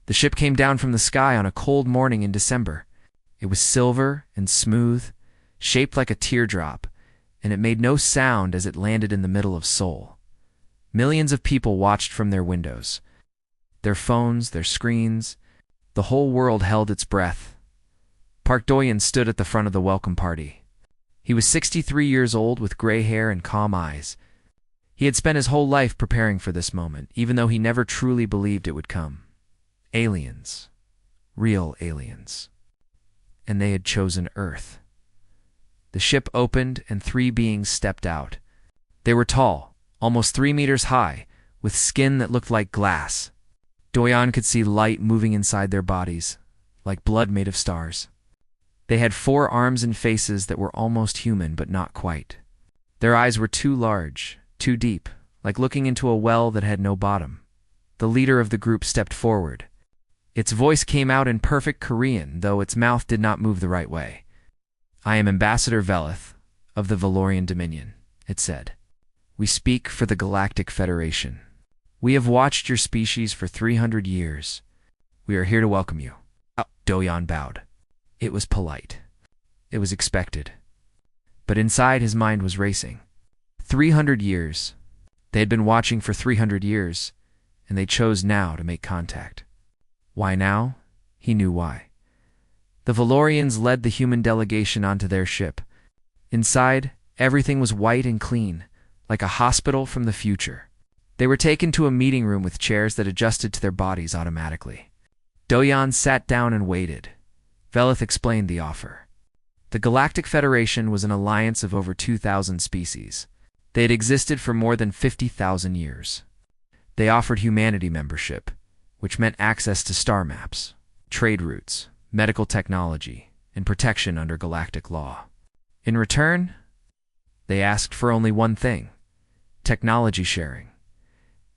The ship came down from the sky on a cold morning in December. It was silver and smooth, shaped like a teardrop, and it made no sound as it landed in the middle of Seoul. Millions of people watched from their windows. Their phones, their screens, the whole world held its breath. Park Do-yeon stood at the front of the welcome party. He was 63 years old with gray hair and calm eyes. He had spent his whole life preparing for this moment, even though he never truly believed it would come. Aliens. Real aliens. And they had chosen Earth. The ship opened and 3 beings stepped out. They were tall, almost 3 meters high, with skin that looked like glass. Do-yeon could see light moving inside their bodies, like blood made of stars. They had 4 arms and faces that were almost human, but not quite. Their eyes were too large, too deep, like looking into a well that had no bottom. The leader of the group stepped forward. Its voice came out in perfect Korean, though its mouth did not move the right way. "I am Ambassador Velith of the Valorian Dominion," it said. "We speak for the Galactic Federation. We have watched your species for 300 years. We are here to welcome you." Do-yeon bowed. It was polite. It was expected. But inside his mind was racing. 300 years. They had been watching for 300 years, and they chose now to make contact. Why now? He knew why. The Valorians led the human delegation onto their ship. Inside, everything was white and clean, like a hospital from the future. They were taken to a meeting room with chairs that adjusted to their bodies automatically. Do-yeon sat down and waited. Velith explained the offer. The Galactic Federation was an alliance of over 2,000 species. They had existed for more than 50,000 years. They offered humanity membership, which meant access to star maps, trade routes, medical technology, and protection under galactic law. In return, they asked for only one thing: technology sharing.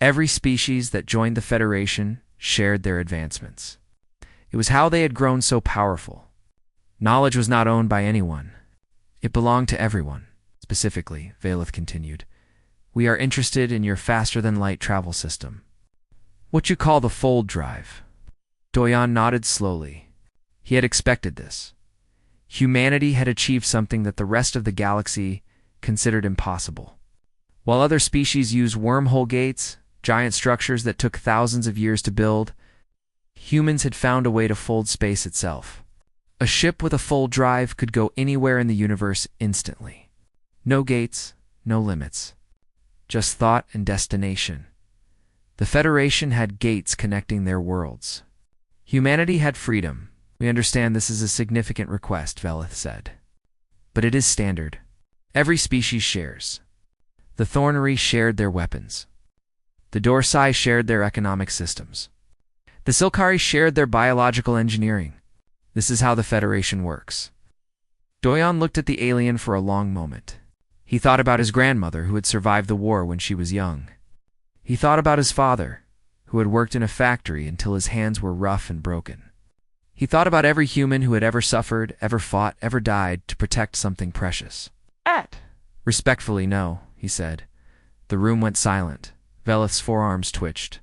Every species that joined the Federation shared their advancements. It was how they had grown so powerful. Knowledge was not owned by anyone. It belonged to everyone. Specifically, Velith continued, "We are interested in your faster-than-light travel system. What you call the fold drive." Do-yeon nodded slowly. He had expected this. Humanity had achieved something that the rest of the galaxy considered impossible. While other species used wormhole gates, giant structures that took thousands of years to build, humans had found a way to fold space itself. A ship with a fold drive could go anywhere in the universe instantly. No gates, no limits. Just thought and destination. The Federation had gates connecting their worlds. Humanity had freedom. "We understand this is a significant request," Velith said. "But it is standard. Every species shares. The Thornery shared their weapons. The Dorsai shared their economic systems. The Silkari shared their biological engineering. This is how the Federation works." Do-yeon looked at the alien for a long moment. He thought about his grandmother, who had survived the war when she was young. He thought about his father, who had worked in a factory until his hands were rough and broken. He thought about every human who had ever suffered, ever fought, ever died to protect something precious. "Respectfully, no," he said. The room went silent. Velith's forearms twitched.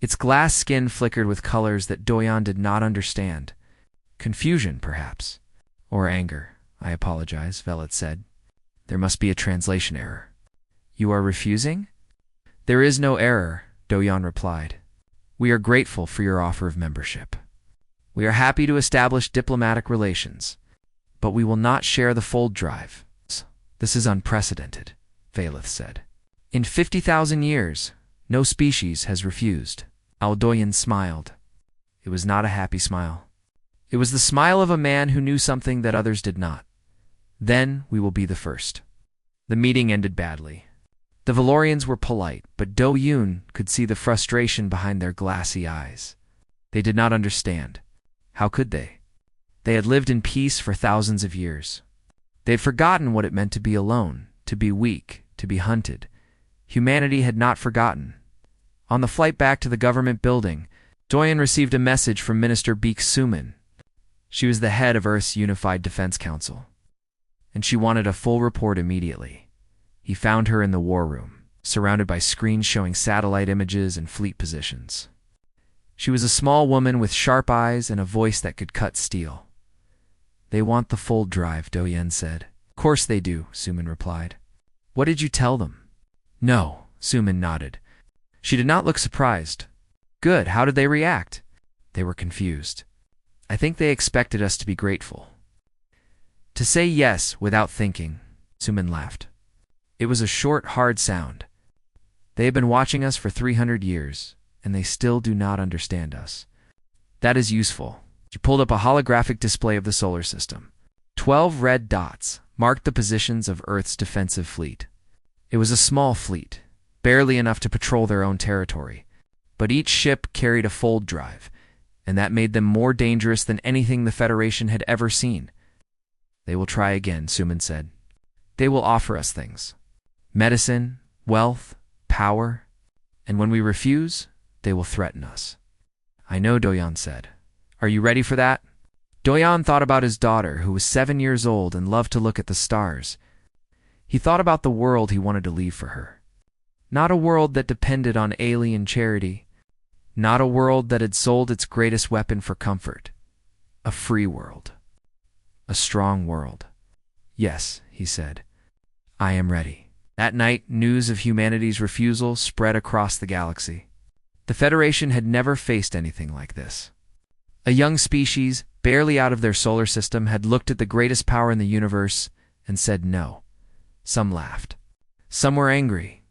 Its glass skin flickered with colors that Do-yeon did not understand. Confusion, perhaps. Or anger. "I apologize," Velith said. "There must be a translation error." "You are refusing?" "There is no error," Do-yeon replied. "We are grateful for your offer of membership. We are happy to establish diplomatic relations, but we will not share the fold drive." "This is unprecedented," Velith said. "In 50,000 years, no species has refused." Do-yeon smiled. It was not a happy smile. It was the smile of a man who knew something that others did not. "Then we will be the first." The meeting ended badly. The Valorians were polite, but Do-yeon could see the frustration behind their glassy eyes. They did not understand. How could they? They had lived in peace for thousands of years. They had forgotten what it meant to be alone, to be weak, to be hunted. Humanity had not forgotten. On the flight back to the government building, Do-yeon received a message from Minister Baek Sumin. She was the head of Earth's Unified Defense Council, and she wanted a full report immediately. He found her in the war room, surrounded by screens showing satellite images and fleet positions. She was a small woman with sharp eyes and a voice that could cut steel. "They want the fold drive," Doyen said. "Of course they do," Suman replied. "What did you tell them?" "No," Suman nodded. She did not look surprised. "Good. How did they react?" "They were confused. I think they expected us to be grateful." "To say yes without thinking," Suman laughed. It was a short, hard sound. "They have been watching us for 300 years, and they still do not understand us. That is useful." She pulled up a holographic display of the solar system. 12 red dots marked the positions of Earth's defensive fleet. It was a small fleet, barely enough to patrol their own territory, but each ship carried a fold drive, and that made them more dangerous than anything the Federation had ever seen. "They will try again," Suman said. "They will offer us things. Medicine, wealth, power, and when we refuse, they will threaten us." "I know," Doyen said. "Are you ready for that?" Doyen thought about his daughter, who was 7 years old and loved to look at the stars. He thought about the world he wanted to leave for her. Not a world that depended on alien charity. Not a world that had sold its greatest weapon for comfort. A free world. A strong world. "Yes," he said. "I am ready." That night, news of humanity's refusal spread across the galaxy. The Federation had never faced anything like this. A young species, barely out of their solar system, had looked at the greatest power in the universe and said no. Some laughed. Some were angry.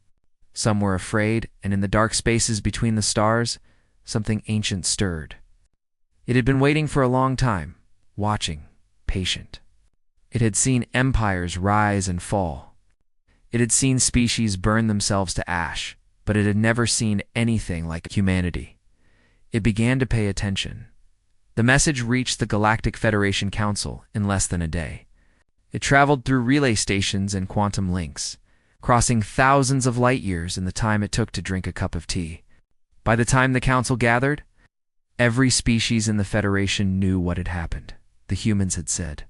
Some were afraid, and in the dark spaces between the stars, something ancient stirred. It had been waiting for a long time, watching, patient. It had seen empires rise and fall. It had seen species burn themselves to ash, but it had never seen anything like humanity. It began to pay attention. The message reached the Galactic Federation Council in less than a day. It traveled through relay stations and quantum links, crossing thousands of light years in the time it took to drink a cup of tea. By the time the council gathered, every species in the Federation knew what had happened, the humans had said.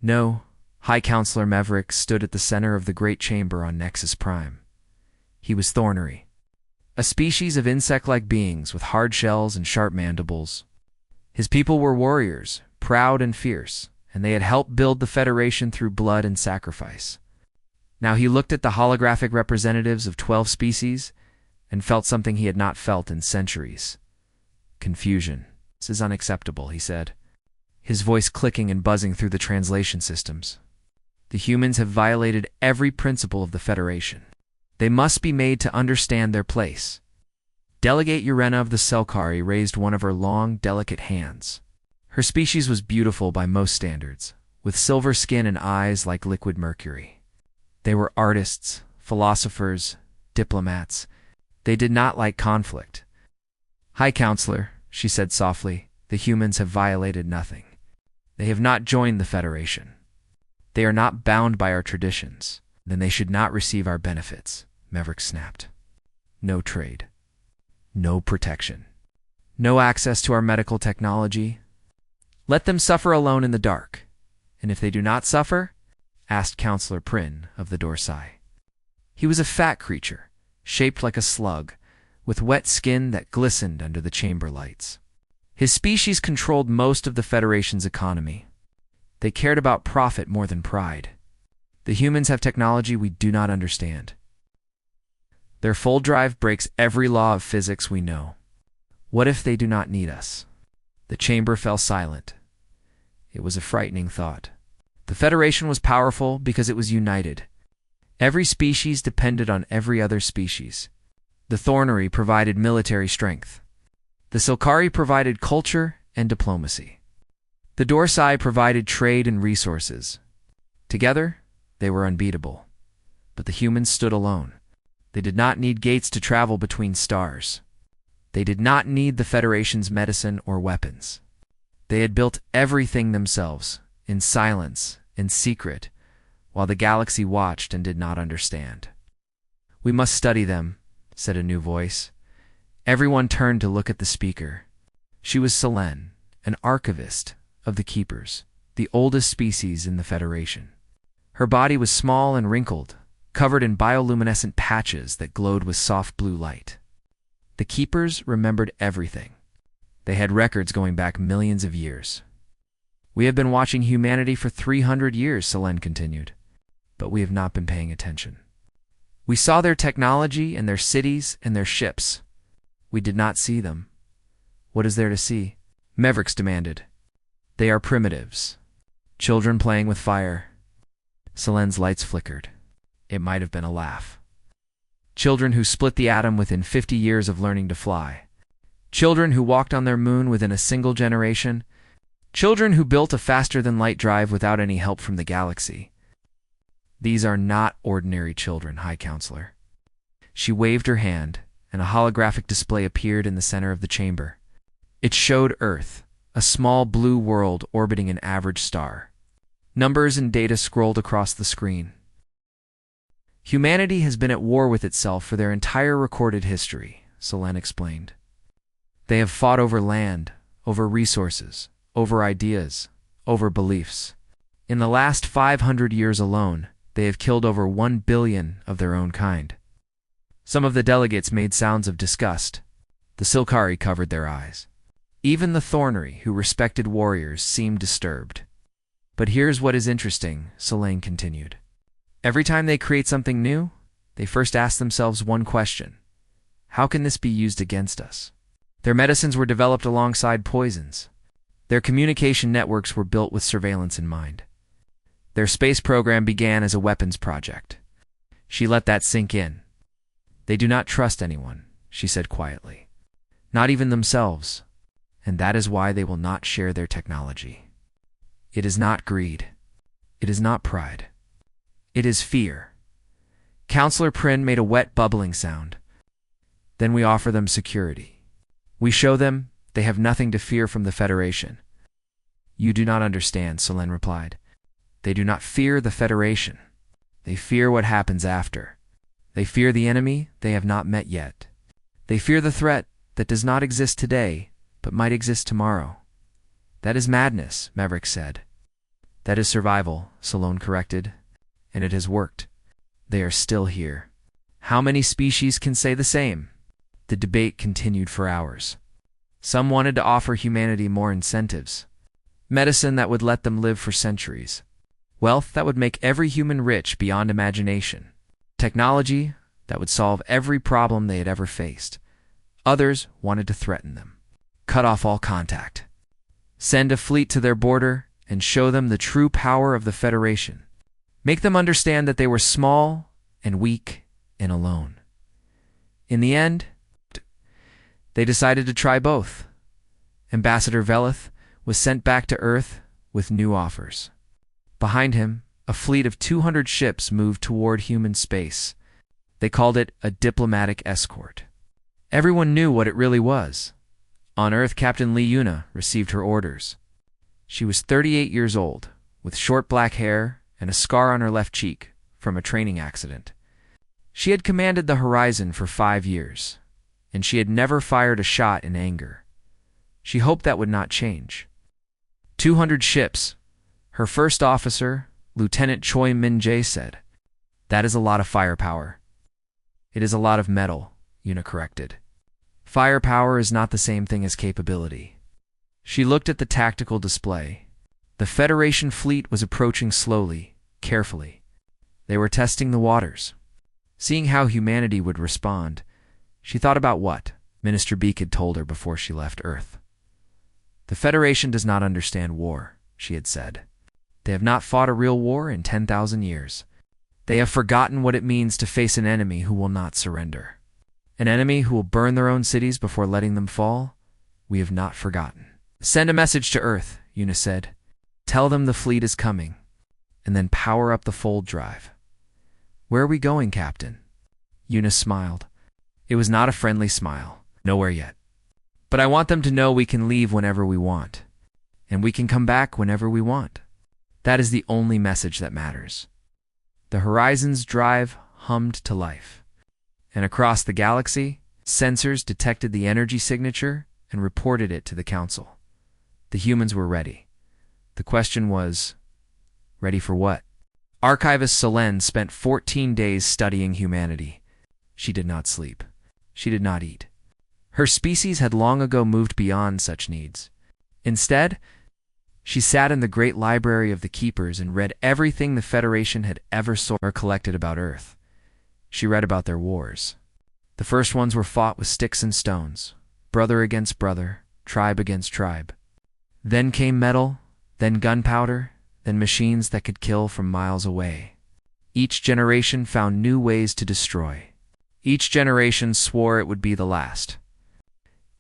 No, High Counselor Maverick stood at the center of the Great Chamber on Nexus Prime. He was Thornery, a species of insect-like beings with hard shells and sharp mandibles. His people were warriors, proud and fierce, and they had helped build the Federation through blood and sacrifice. Now he looked at the holographic representatives of 12 species and felt something he had not felt in centuries. Confusion. "This is unacceptable," he said, his voice clicking and buzzing through the translation systems. "The humans have violated every principle of the Federation. They must be made to understand their place." Delegate Urena of the Selkari raised one of her long, delicate hands. Her species was beautiful by most standards, with silver skin and eyes like liquid mercury. They were artists, philosophers, diplomats. They did not like conflict. "High Counselor," she said softly, "the humans have violated nothing. They have not joined the Federation. They are not bound by our traditions. Then they should not receive our benefits," Maverick snapped. "No trade. No protection. No access to our medical technology. Let them suffer alone in the dark. And if they do not suffer?" asked Counselor Prin of the Dorsai. He was a fat creature, shaped like a slug, with wet skin that glistened under the chamber lights. His species controlled most of the Federation's economy. They cared about profit more than pride. "The humans have technology we do not understand. Their fold drive breaks every law of physics we know. What if they do not need us?" The chamber fell silent. It was a frightening thought. The Federation was powerful because it was united. Every species depended on every other species. The Thornery provided military strength. The Selkari provided culture and diplomacy. The Dorsai provided trade and resources. Together, they were unbeatable. But the humans stood alone. They did not need gates to travel between stars. They did not need the Federation's medicine or weapons. They had built everything themselves, in silence, in secret, while the galaxy watched and did not understand. "We must study them," said a new voice. Everyone turned to look at the speaker. She was Selene, an archivist of the Keepers, the oldest species in the Federation. Her body was small and wrinkled, covered in bioluminescent patches that glowed with soft blue light. The Keepers remembered everything. They had records going back millions of years. We have been watching humanity for 300 years, Selene continued, but we have not been paying attention. We saw their technology and their cities and their ships. We did not see them. What is there to see? Mavericks demanded. They are primitives. Children playing with fire. Selene's lights flickered. It might have been a laugh. Children who split the atom within 50 years of learning to fly. Children who walked on their moon within a single generation. Children who built a faster-than-light drive without any help from the galaxy. These are not ordinary children, High Counselor. She waved her hand, and a holographic display appeared in the center of the chamber. It showed Earth, a small blue world orbiting an average star. Numbers and data scrolled across the screen. Humanity has been at war with itself for their entire recorded history, Selene explained. They have fought over land, over resources, over ideas, over beliefs. In the last 500 years alone, they have killed over 1 billion of their own kind. Some of the delegates made sounds of disgust. The Silkari covered their eyes. Even the Thornery, who respected warriors, seemed disturbed. But here's what is interesting, Selene continued. Every time they create something new, they first ask themselves one question. How can this be used against us? Their medicines were developed alongside poisons. Their communication networks were built with surveillance in mind. Their space program began as a weapons project. She let that sink in. They do not trust anyone, she said quietly. Not even themselves. And that is why they will not share their technology. It is not greed. It is not pride. It is fear. Counselor Prin made a wet bubbling sound. Then we offer them security. We show them they have nothing to fear from the Federation. You do not understand, Selene replied. They do not fear the Federation. They fear what happens after. They fear the enemy they have not met yet. They fear the threat that does not exist today, but might exist tomorrow. That is madness, Maverick said. That is survival, Selene corrected. And it has worked. They are still here. How many species can say the same? The debate continued for hours. Some wanted to offer humanity more incentives. Medicine that would let them live for centuries. Wealth that would make every human rich beyond imagination. Technology that would solve every problem they had ever faced. Others wanted to threaten them. Cut off all contact. Send a fleet to their border and show them the true power of the Federation. Make them understand that they were small and weak and alone. In the end, they decided to try both. Ambassador Velith was sent back to Earth with new offers. Behind him, a fleet of 200 ships moved toward human space. They called it a diplomatic escort. Everyone knew what it really was. On Earth, Captain Lee Yuna received her orders. She was 38 years old, with short black hair and a scar on her left cheek from a training accident. She had commanded the Horizon for 5 years, and she had never fired a shot in anger. She hoped that would not change. 200 ships. Her first officer, Lieutenant Choi Min-jae, said, "That is a lot of firepower." "It is a lot of metal," Yuna corrected. "Firepower is not the same thing as capability." She looked at the tactical display. The Federation fleet was approaching slowly, carefully. They were testing the waters. Seeing how humanity would respond, she thought about what Minister Beak had told her before she left Earth. "The Federation does not understand war," she had said. "They have not fought a real war in 10,000 years. They have forgotten what it means to face an enemy who will not surrender. An enemy who will burn their own cities before letting them fall? We have not forgotten." "Send a message to Earth," Yuna said. "Tell them the fleet is coming, and then power up the fold drive." "Where are we going, Captain?" Yuna smiled. It was not a friendly smile. "Nowhere yet. But I want them to know we can leave whenever we want, and we can come back whenever we want. That is the only message that matters." The Horizon's drive hummed to life. And across the galaxy, sensors detected the energy signature and reported it to the Council. The humans were ready. The question was, ready for what? Archivist Selene spent 14 days studying humanity. She did not sleep. She did not eat. Her species had long ago moved beyond such needs. Instead, she sat in the great library of the Keepers and read everything the Federation had ever sought or collected about Earth. She read about their wars. The first ones were fought with sticks and stones, brother against brother, tribe against tribe. Then came metal, then gunpowder, then machines that could kill from miles away. Each generation found new ways to destroy. Each generation swore it would be the last.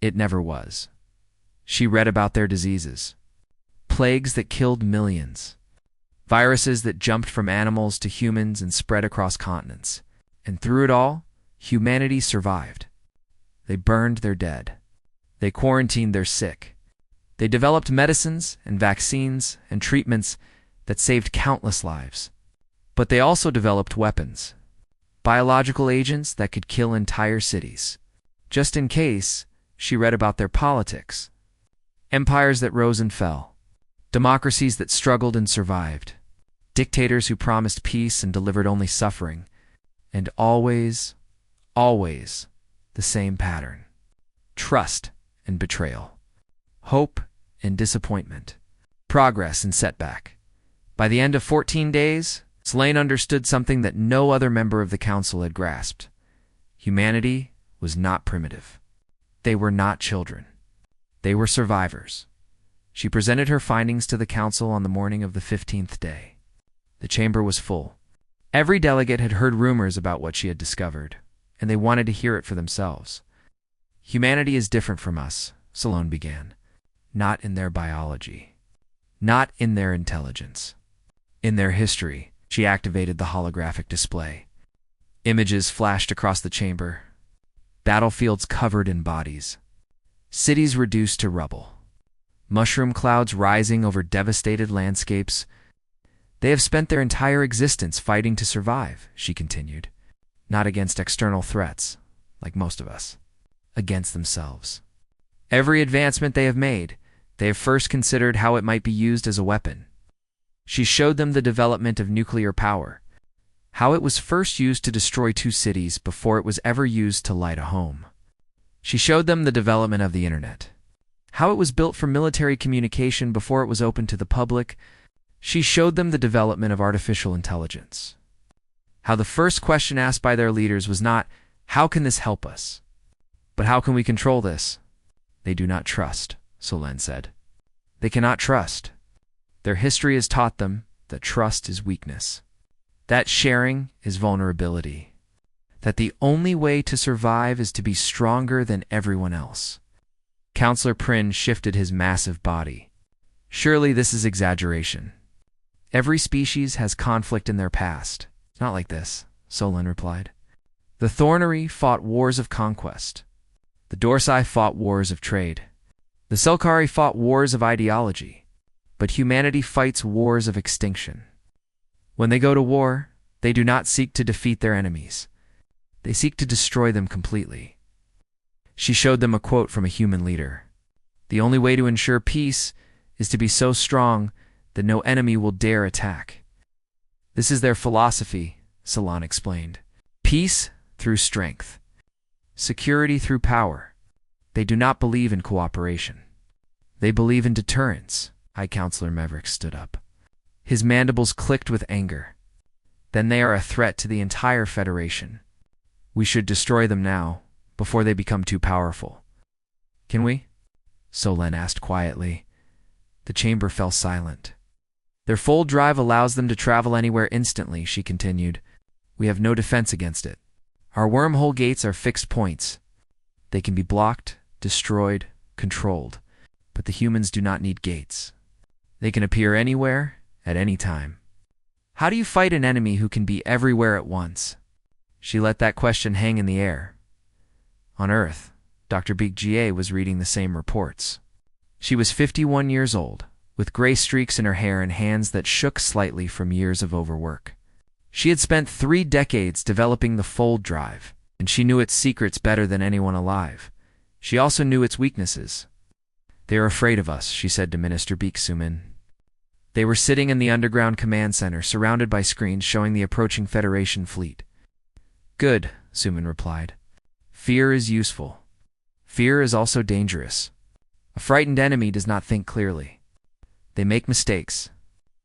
It never was. She read about their diseases. Plagues that killed millions. Viruses that jumped from animals to humans and spread across continents. And through it all, humanity survived. They burned their dead. They quarantined their sick. They developed medicines and vaccines and treatments that saved countless lives. But they also developed weapons. Biological agents that could kill entire cities. Just in case, she read about their politics. Empires that rose and fell. Democracies that struggled and survived. Dictators who promised peace and delivered only suffering. And always, always, the same pattern. Trust and betrayal. Hope and disappointment. Progress and setback. By the end of 14 days, Selene understood something that no other member of the council had grasped. Humanity was not primitive. They were not children. They were survivors. She presented her findings to the council on the morning of the 15th day. The chamber was full. Every delegate had heard rumors about what she had discovered, and they wanted to hear it for themselves. Humanity is different from us, Selene began. Not in their biology. Not in their intelligence. In their history. She activated the holographic display. Images flashed across the chamber. Battlefields covered in bodies. Cities reduced to rubble. Mushroom clouds rising over devastated landscapes. They have spent their entire existence fighting to survive, she continued. Not against external threats, like most of us. Against themselves. Every advancement they have made, they have first considered how it might be used as a weapon. She showed them the development of nuclear power, how it was first used to destroy 2 cities before it was ever used to light a home. She showed them the development of the internet, how it was built for military communication before it was open to the public. She showed them the development of artificial intelligence, how the first question asked by their leaders was not, "How can this help us?" but "How can we control this?" They do not trust, Selene said. They cannot trust. Their history has taught them that trust is weakness, that sharing is vulnerability, that the only way to survive is to be stronger than everyone else. Counselor Prin shifted his massive body. Surely this is exaggeration. Every species has conflict in their past. Not like this, Selene replied. The Thornery fought wars of conquest. The Dorsi fought wars of trade. The Selkari fought wars of ideology. But humanity fights wars of extinction. When they go to war, they do not seek to defeat their enemies. They seek to destroy them completely. She showed them a quote from a human leader. The only way to ensure peace is to be so strong that no enemy will dare attack. This is their philosophy, Selene explained. Peace through strength. Security through power. They do not believe in cooperation. They believe in deterrence. High Counselor Maverick stood up. His mandibles clicked with anger. Then they are a threat to the entire Federation. We should destroy them now, before they become too powerful. Can we? Selene asked quietly. The chamber fell silent. Their fold drive allows them to travel anywhere instantly, she continued. We have no defense against it. Our wormhole gates are fixed points. They can be blocked, destroyed, controlled. But the humans do not need gates. They can appear anywhere, at any time. How do you fight an enemy who can be everywhere at once? She let that question hang in the air. On Earth, Dr. Big GA was reading the same reports. She was 51 years old, with gray streaks in her hair and hands that shook slightly from years of overwork. She had spent 3 decades developing the fold drive, and she knew its secrets better than anyone alive. She also knew its weaknesses. They are afraid of us, she said to Minister Beek Sumin. They were sitting in the underground command center, surrounded by screens showing the approaching Federation fleet. Good, Sumin replied. Fear is useful. Fear is also dangerous. A frightened enemy does not think clearly. They make mistakes.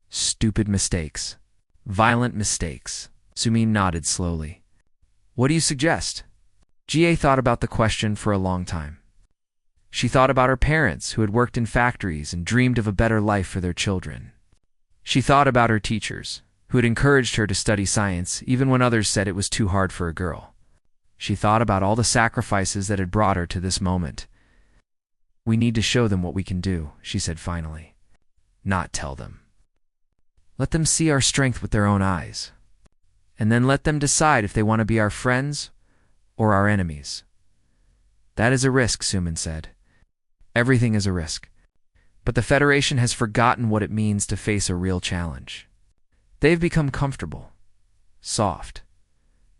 Stupid mistakes. Violent mistakes. Sumin nodded slowly. What do you suggest? GA thought about the question for a long time. She thought about her parents who had worked in factories and dreamed of a better life for their children. She thought about her teachers, who had encouraged her to study science even when others said it was too hard for a girl. She thought about all the sacrifices that had brought her to this moment. We need to show them what we can do, she said finally. Not tell them. Let them see our strength with their own eyes. And then let them decide if they want to be our friends or our enemies. That is a risk, Suman said. Everything is a risk. But the Federation has forgotten what it means to face a real challenge. They've become comfortable, soft.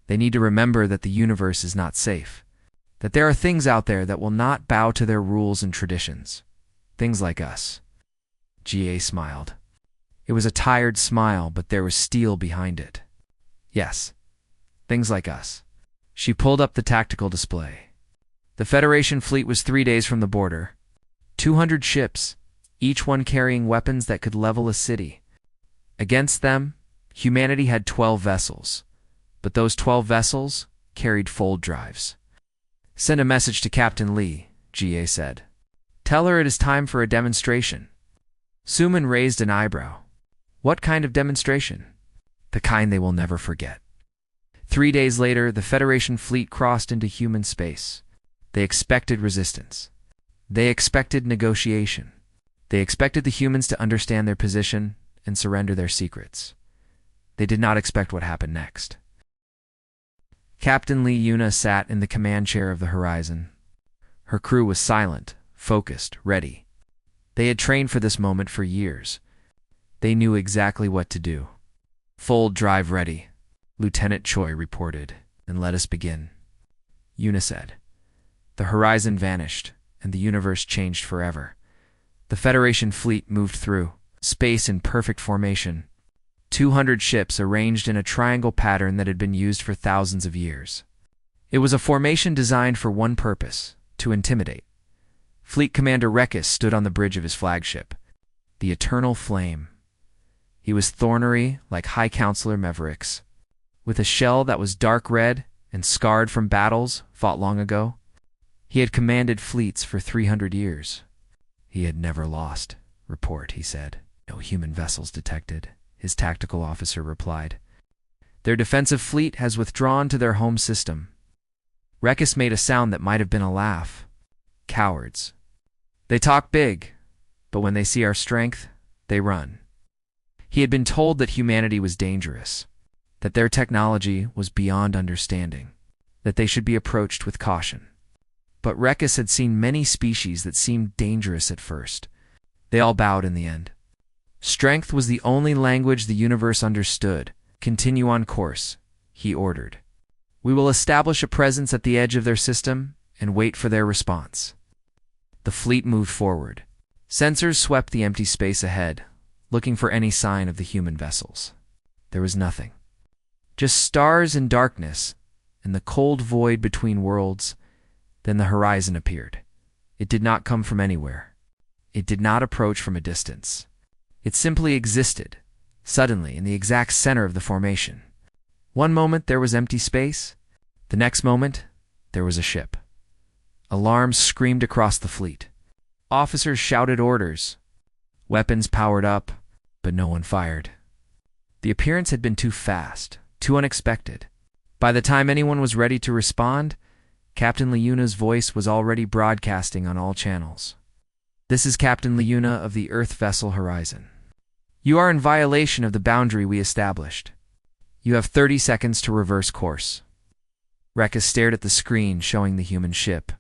They need to remember that the universe is not safe, that there are things out there that will not bow to their rules and traditions. Things like us. GA smiled. It was a tired smile, but there was steel behind it. Yes, things like us. She pulled up the tactical display. The Federation fleet was 3 days from the border. 200 ships, each one carrying weapons that could level a city. Against them, humanity had 12 vessels, but those 12 vessels carried fold drives. Send a message to Captain Lee, GA said. Tell her it is time for a demonstration. Suman raised an eyebrow. What kind of demonstration? The kind they will never forget. 3 days later, the Federation fleet crossed into human space. They expected resistance. They expected negotiation. They expected the humans to understand their position and surrender their secrets. They did not expect what happened next. Captain Lee Yuna sat in the command chair of the Horizon. Her crew was silent, focused, ready. They had trained for this moment for years. They knew exactly what to do. Fold drive ready, Lieutenant Choi reported, and let us begin. Yuna said. The horizon vanished, and the universe changed forever. The Federation fleet moved through, space in perfect formation. 200 ships arranged in a triangle pattern that had been used for thousands of years. It was a formation designed for one purpose, to intimidate. Fleet Commander Rekis stood on the bridge of his flagship, the Eternal Flame. He was thornery like High Counselor Meverix, with a shell that was dark red and scarred from battles fought long ago. He had commanded fleets for 300 years. He had never lost. Report, he said. No human vessels detected, his tactical officer replied. Their defensive fleet has withdrawn to their home system. Rekis made a sound that might have been a laugh. Cowards. They talk big, but when they see our strength, they run. He had been told that humanity was dangerous, that their technology was beyond understanding, that they should be approached with caution. But Rekis had seen many species that seemed dangerous at first. They all bowed in the end. Strength was the only language the universe understood. Continue on course, he ordered. We will establish a presence at the edge of their system and wait for their response. The fleet moved forward. Sensors swept the empty space ahead, looking for any sign of the human vessels. There was nothing. Just stars and darkness, and the cold void between worlds. Then the horizon appeared. It did not come from anywhere. It did not approach from a distance. It simply existed, suddenly in the exact center of the formation. One moment there was empty space. The next moment, there was a ship. Alarms screamed across the fleet. Officers shouted orders. Weapons powered up, but no one fired. The appearance had been too fast, too unexpected. By the time anyone was ready to respond, Captain Liuna's voice was already broadcasting on all channels. This is Captain Liuna of the Earth Vessel Horizon. You are in violation of the boundary we established. You have 30 seconds to reverse course. Rekis stared at the screen showing the human ship.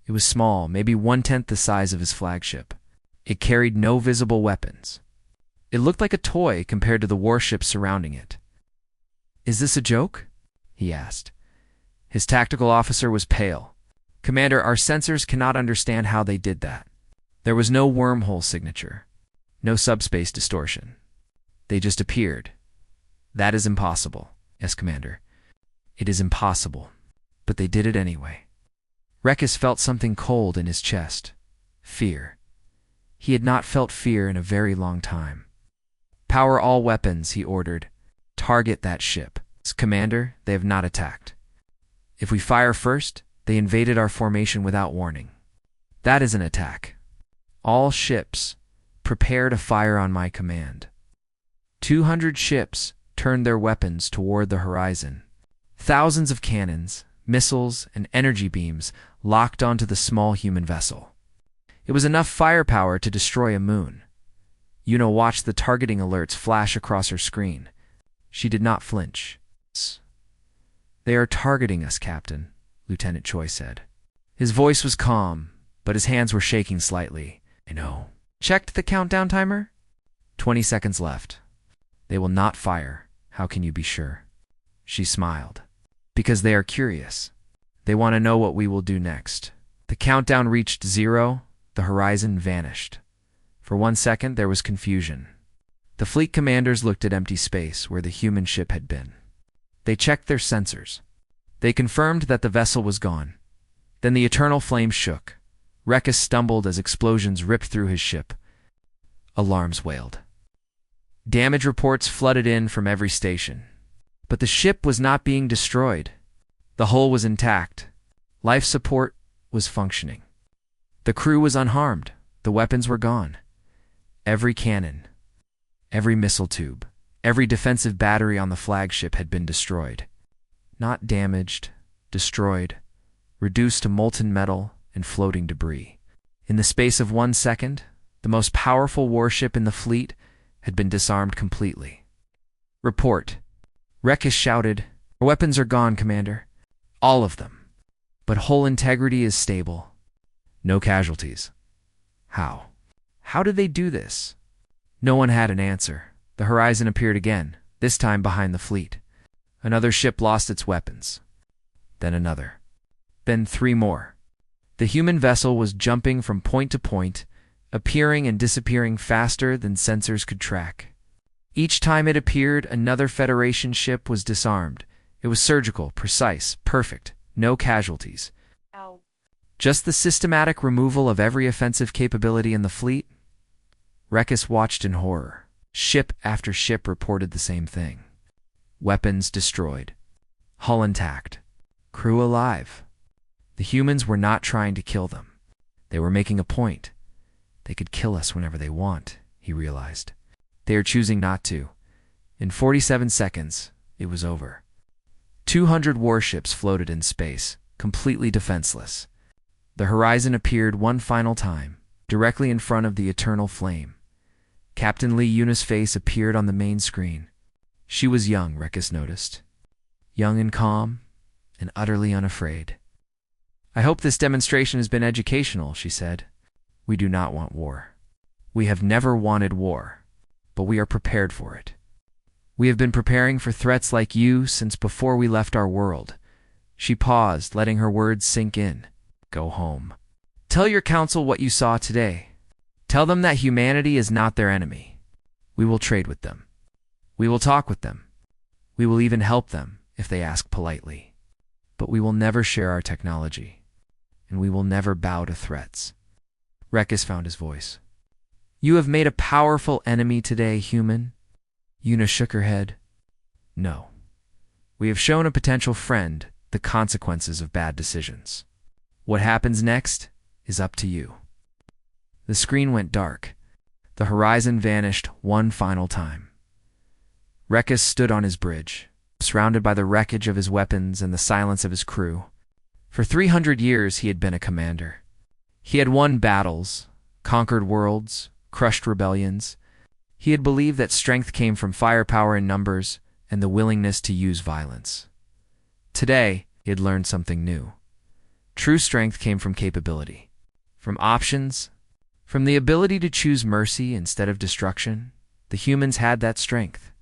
It was small, maybe 1/10 the size of his flagship. It carried no visible weapons. It looked like a toy compared to the warships surrounding it. Is this a joke? He asked. His tactical officer was pale. Commander, our sensors cannot understand how they did that. There was no wormhole signature, no subspace distortion. They just appeared. That is impossible. Yes, Commander. It is impossible. But they did it anyway. Rekis felt something cold in his chest. Fear. He had not felt fear in a very long time. "Power all weapons," he ordered. "Target that ship." "Commander, they have not attacked. If we fire first, they invaded our formation without warning. That is an attack. All ships, prepare to fire on my command." 200 ships turned their weapons toward the horizon. Thousands of cannons, missiles, and energy beams locked onto the small human vessel. It was enough firepower to destroy a moon. Yuna watched the targeting alerts flash across her screen. She did not flinch. "They are targeting us, Captain," Lieutenant Choi said. His voice was calm, but his hands were shaking slightly. "I know." "Checked the countdown timer?" 20 seconds left. "They will not fire. How can you be sure?" She smiled. "Because they are curious. They want to know what we will do next." The countdown reached 0. The horizon vanished. For 1 second, there was confusion. The fleet commanders looked at empty space where the human ship had been. They checked their sensors. They confirmed that the vessel was gone. Then the eternal flame shook. Rekis stumbled as explosions ripped through his ship. Alarms wailed. Damage reports flooded in from every station. But the ship was not being destroyed. The hull was intact. Life support was functioning. The crew was unharmed. The weapons were gone. Every cannon, every missile tube, every defensive battery on the flagship had been destroyed. Not damaged, destroyed, reduced to molten metal and floating debris. In the space of 1 second, the most powerful warship in the fleet had been disarmed completely. "Report." Rekis shouted. "Our weapons are gone, Commander. All of them. But hull integrity is stable. No casualties." "How? How did they do this?" No one had an answer. The horizon appeared again, this time behind the fleet. Another ship lost its weapons. Then another. Then 3 more. The human vessel was jumping from point to point, appearing and disappearing faster than sensors could track. Each time it appeared, another Federation ship was disarmed. It was surgical, precise, perfect, no casualties. Ow. Just the systematic removal of every offensive capability in the fleet. Rekis watched in horror. Ship after ship reported the same thing. Weapons destroyed. Hull intact. Crew alive. The humans were not trying to kill them. They were making a point. They could kill us whenever they want, he realized. They are choosing not to. In 47 seconds, it was over. 200 warships floated in space, completely defenseless. The horizon appeared one final time, directly in front of the eternal flame. Captain Lee Yuna's face appeared on the main screen. She was young, Rekis noticed. Young and calm, and utterly unafraid. "I hope this demonstration has been educational," she said. "We do not want war. We have never wanted war, but we are prepared for it. We have been preparing for threats like you since before we left our world." She paused, letting her words sink in. "Go home. Tell your council what you saw today. Tell them that humanity is not their enemy. We will trade with them. We will talk with them. We will even help them if they ask politely. But we will never share our technology, and we will never bow to threats." Rekis found his voice. "You have made a powerful enemy today, human." Yuna shook her head. "No. We have shown a potential friend the consequences of bad decisions. What happens next is up to you." The screen went dark. The horizon vanished one final time. Rekis stood on his bridge, surrounded by the wreckage of his weapons and the silence of his crew. For 300 years he had been a commander. He had won battles, conquered worlds, crushed rebellions. He had believed that strength came from firepower in numbers and the willingness to use violence. Today, he had learned something new. True strength came from capability, from options, from the ability to choose mercy instead of destruction. The humans had that strength.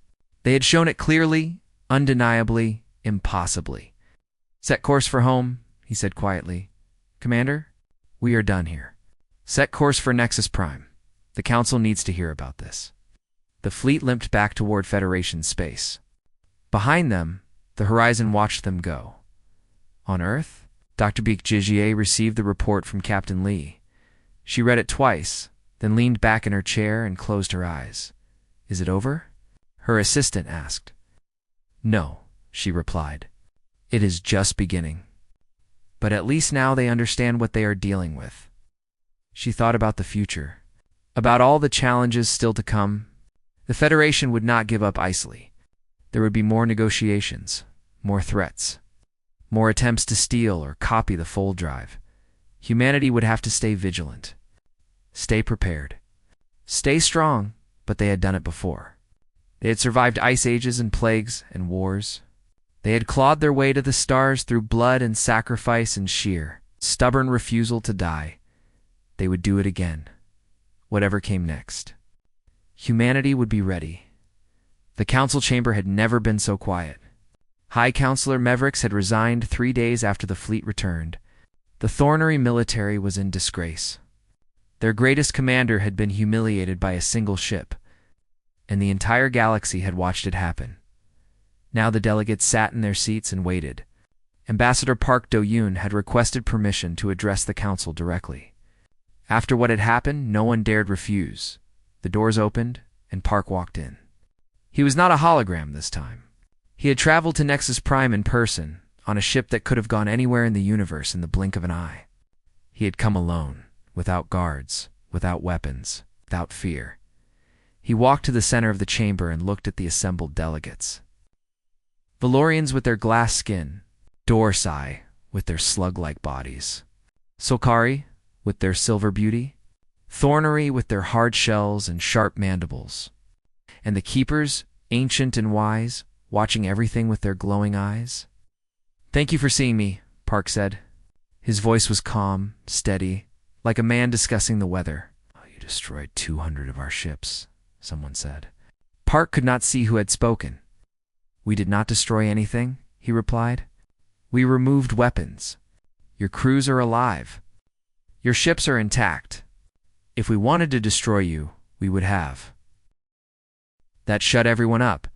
They had shown it clearly, undeniably, impossibly. "Set course for home," he said quietly. "Commander, we are done here. Set course for Nexus Prime. The Council needs to hear about this." The fleet limped back toward Federation space. Behind them, the horizon watched them go. On Earth, Dr. Beek-Jijier received the report from Captain Lee. She read it twice, then leaned back in her chair and closed her eyes. "Is it over?" her assistant asked. "No," she replied. "It is just beginning. But at least now they understand what they are dealing with." She thought about the future, about all the challenges still to come. The Federation would not give up easily. There would be more negotiations, more threats, more attempts to steal or copy the fold drive. Humanity would have to stay vigilant, stay prepared, stay strong, but they had done it before. They had survived ice ages and plagues and wars. They had clawed their way to the stars through blood and sacrifice and sheer, stubborn refusal to die. They would do it again, whatever came next. Humanity would be ready. The council chamber had never been so quiet. High Counselor Mavericks had resigned 3 days after the fleet returned. The Thornery military was in disgrace. Their greatest commander had been humiliated by a single ship, and the entire galaxy had watched it happen. Now the delegates sat in their seats and waited. Ambassador Park Do-yoon had requested permission to address the council directly. After what had happened, no one dared refuse. The doors opened, and Park walked in. He was not a hologram this time. He had traveled to Nexus Prime in person, on a ship that could have gone anywhere in the universe in the blink of an eye. He had come alone, without guards, without weapons, without fear. He walked to the center of the chamber and looked at the assembled delegates. Valorians with their glass skin, Dorsai with their slug-like bodies, Solkari with their silver beauty, Thornery with their hard shells and sharp mandibles, and the Keepers, ancient and wise, watching everything with their glowing eyes. "Thank you for seeing me," Park said. His voice was calm, steady, like a man discussing the weather. "You destroyed 200 of our ships," someone said. Park could not see who had spoken. "We did not destroy anything," he replied. "We removed weapons. Your crews are alive. Your ships are intact. If we wanted to destroy you, we would have." That shut everyone up.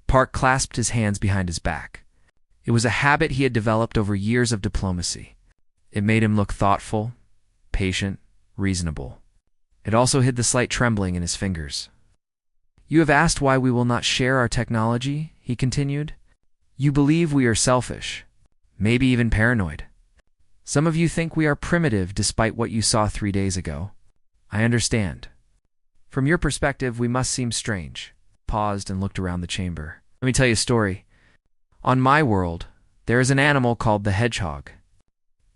Park clasped his hands behind his back. It was a habit he had developed over years of diplomacy. It made him look thoughtful, patient, reasonable. It also hid the slight trembling in his fingers. "You have asked why we will not share our technology," he continued. "You believe we are selfish, maybe even paranoid. Some of you think we are primitive despite what you saw 3 days ago. I understand. From your perspective, we must seem strange." Paused and looked around the chamber. "Let me tell you a story. On my world, there is an animal called the hedgehog.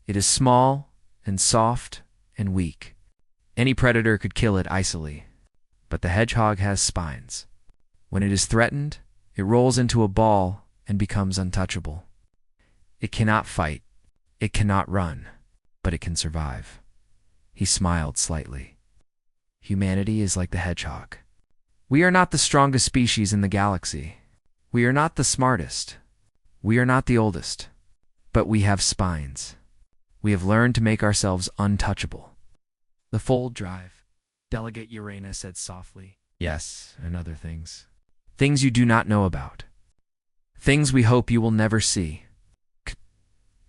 It is small and soft and weak. Any predator could kill it easily. But the hedgehog has spines. When it is threatened, it rolls into a ball and becomes untouchable. It cannot fight. It cannot run. But it can survive." He smiled slightly. "Humanity is like the hedgehog. We are not the strongest species in the galaxy. We are not the smartest. We are not the oldest. But we have spines. We have learned to make ourselves untouchable." "The fold drive," Delegate Urena said softly. "Yes, and other things. Things you do not know about. Things we hope you will never see."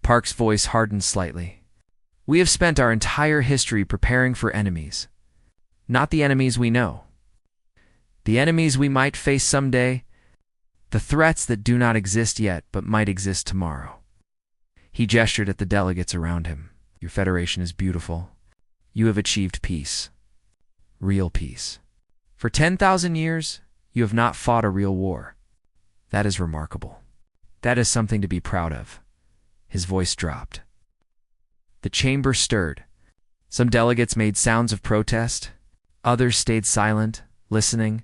Park's voice hardened slightly. "We have spent our entire history preparing for enemies. Not the enemies we know. The enemies we might face someday. The threats that do not exist yet but might exist tomorrow." He gestured at the delegates around him. "Your Federation is beautiful. You have achieved peace. Real peace. For 10,000 years, you have not fought a real war. That is remarkable. That is something to be proud of." His voice dropped. The chamber stirred. Some delegates made sounds of protest. Others stayed silent, listening.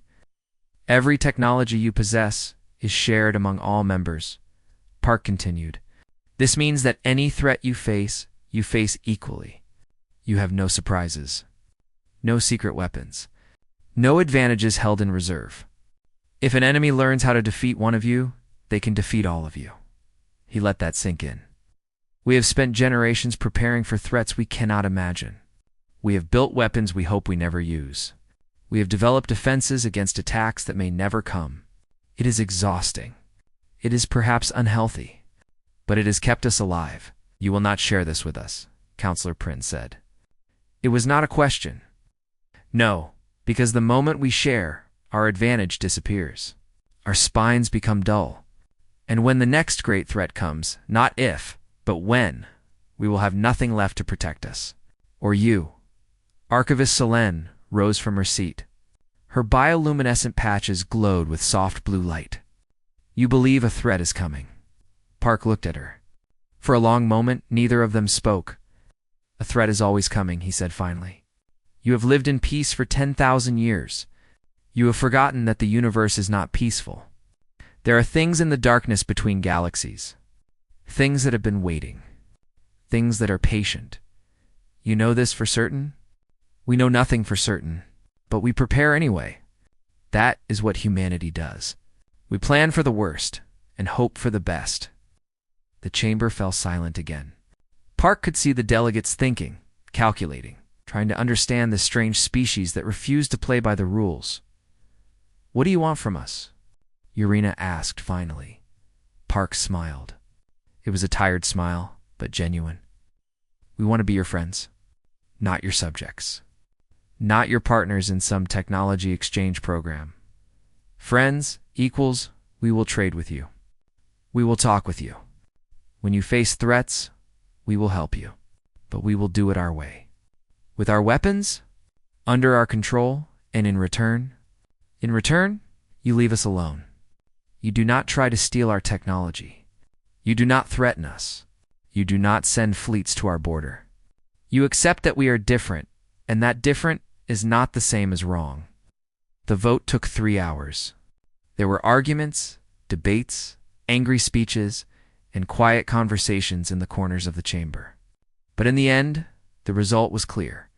"Every technology you possess is shared among all members," Park continued. "This means that any threat you face equally. You have no surprises, no secret weapons, no advantages held in reserve. If an enemy learns how to defeat one of you, they can defeat all of you." He let that sink in. "We have spent generations preparing for threats we cannot imagine. We have built weapons we hope we never use. We have developed defenses against attacks that may never come. It is exhausting. It is perhaps unhealthy, but it has kept us alive. You will not share this with us, Counselor Prin said. It was not a question. No, because the moment we share, our advantage disappears. Our spines become dull. And when the next great threat comes, not if, but when, we will have nothing left to protect us. Or you. Archivist Selene rose from her seat. Her bioluminescent patches glowed with soft blue light. You believe a threat is coming. Park looked at her. For a long moment, neither of them spoke. A threat is always coming, he said finally. You have lived in peace for 10,000 years. You have forgotten that the universe is not peaceful. There are things in the darkness between galaxies. Things that have been waiting. Things that are patient. You know this for certain? We know nothing for certain, but we prepare anyway. That is what humanity does. We plan for the worst and hope for the best. The chamber fell silent again. Park could see the delegates thinking, calculating, trying to understand the strange species that refused to play by the rules. What do you want from us? Urena asked finally. Park smiled. It was a tired smile, but genuine. We want to be your friends, not your subjects. Not your partners in some technology exchange program. Friends, equals, we will trade with you. We will talk with you. When you face threats, we will help you, but we will do it our way. With our weapons, under our control, and in return, you leave us alone. You do not try to steal our technology. You do not threaten us. You do not send fleets to our border. You accept that we are different, and that different is not the same as wrong. The vote took 3 hours. There were arguments, debates, angry speeches, and quiet conversations in the corners of the chamber. But in the end, the result was clear.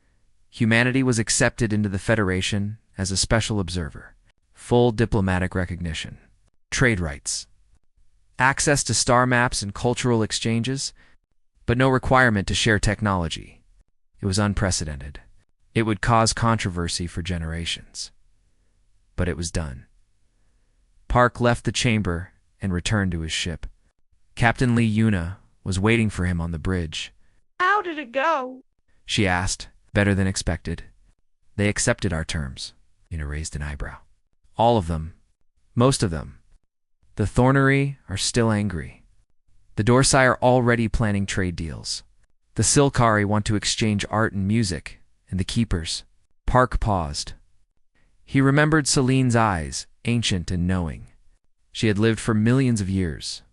Humanity was accepted into the Federation as a special observer. Full diplomatic recognition. Trade rights. Access to star maps and cultural exchanges, but no requirement to share technology. It was unprecedented. It would cause controversy for generations. But it was done. Park left the chamber and returned to his ship. Captain Lee Yuna was waiting for him on the bridge. How did it go? She asked, better than expected. They accepted our terms. Yuna raised an eyebrow. All of them. Most of them. The Thornery are still angry. The Dorsai are already planning trade deals. The Silkari want to exchange art and music, and the Keepers. Park paused. He remembered Selene's eyes, ancient and knowing. She had lived for millions of years.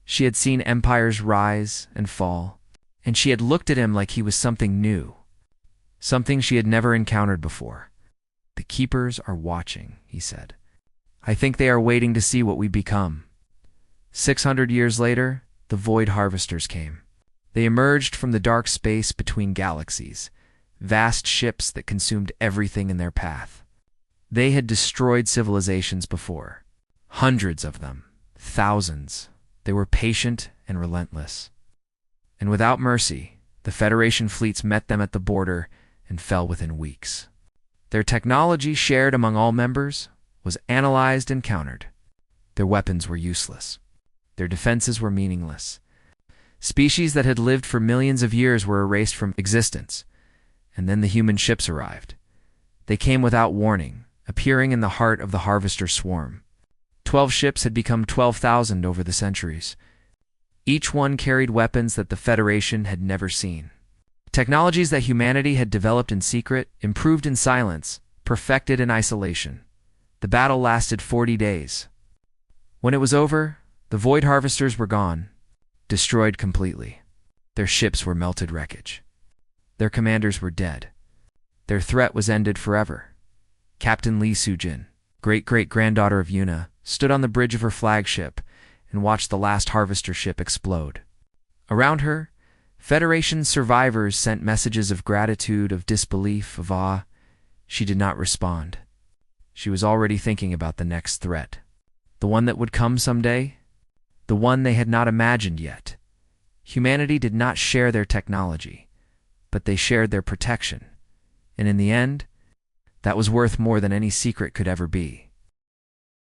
She had seen empires rise and fall, and she had looked at him like he was something new, something she had never encountered before. The Keepers are watching, he said. I think they are waiting to see what we become. 600 years later, the Void Harvesters came. They emerged from the dark space between galaxies, vast ships that consumed everything in their path. They had destroyed civilizations before. Hundreds of them. Thousands. They were patient and relentless. And without mercy, the Federation fleets met them at the border and fell within weeks. Their technology, shared among all members, was analyzed and countered. Their weapons were useless. Their defenses were meaningless. Species that had lived for millions of years were erased from existence. And then the human ships arrived. They came without warning, appearing in the heart of the Harvester swarm. 12 ships had become 12,000 over the centuries. Each one carried weapons that the Federation had never seen. Technologies that humanity had developed in secret, improved in silence, perfected in isolation. The battle lasted 40 days. When it was over, the Void Harvesters were gone, destroyed completely. Their ships were melted wreckage. Their commanders were dead. Their threat was ended forever. Captain Lee Sujin, great-great-granddaughter of Yuna, stood on the bridge of her flagship and watched the last Harvester ship explode. Around her, Federation survivors sent messages of gratitude, of disbelief, of awe. She did not respond. She was already thinking about the next threat. The one that would come someday? The one they had not imagined yet. Humanity did not share their technology, but they shared their protection. And in the end, that was worth more than any secret could ever be.